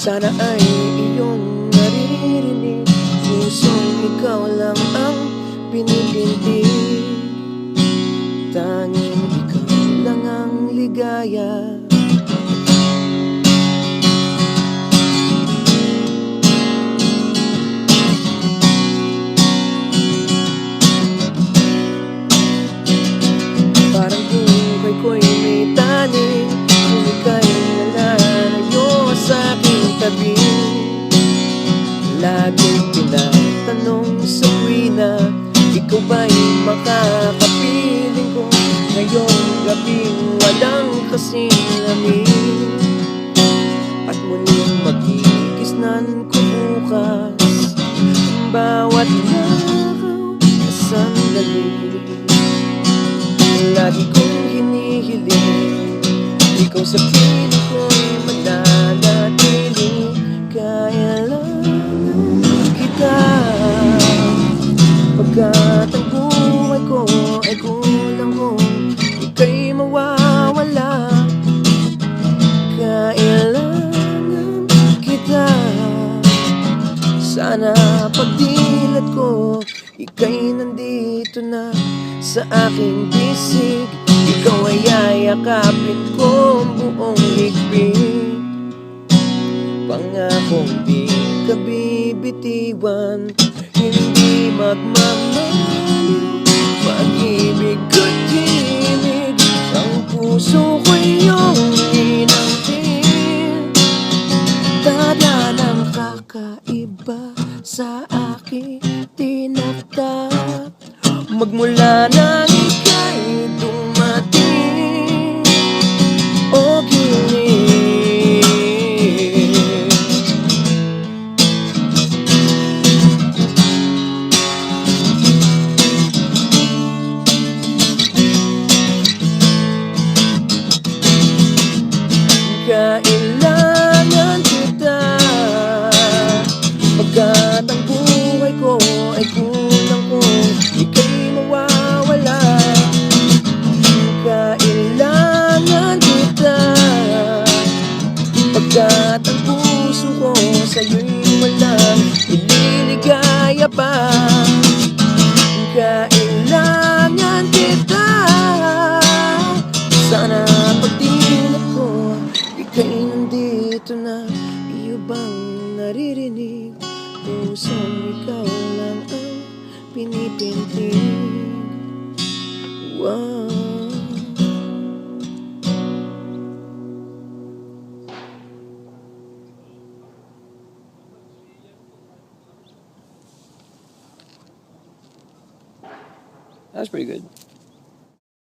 Sana ay iyong naririnig, pusong ikaw lang ang pinipintig. Tanging ikaw lang ang ligaya. Parang buhay ko'y may taning, kung ika'y nalalayo sa aking tabi. Laging tinatanong sa tuwina, ikaw ba'y makakapiling ko ngayong gabing walang kasing lamig? At muling magkikisnan ko bukas ang bawat lakaw na sandali. Lagi kong hinihiling, ikaw sa piling ko'y mananatili. Kailangan kita, pagkat ang buhay ko ay kulang kung ika'y mawawala. Kailangan kita, sana pagdilat ko ika'y nandito na sa aking bisig. Ikaw ay yayakapin ko buong higpit. Pangakong di ka bibitiwan, hindi magmamalim, pag-ibig ko'y tinig, ang puso ko'y iyong inangkin. Dala ng kakaiba sa aking tinaktak, magmula nang ika'y dumating. O kilig, kailangan kita, pagkat ang buhay ko ay kulang kung ika'y mawawala. Kailangan kita, pagkat ang puso ko sa'yo'y walang ililigaya pa. Kailangan kita, sana pagdilat ko ika'y nandito na. Iyo bang naririnig, pusong ikaw lang ang pinipintig? Wow. That's pretty good.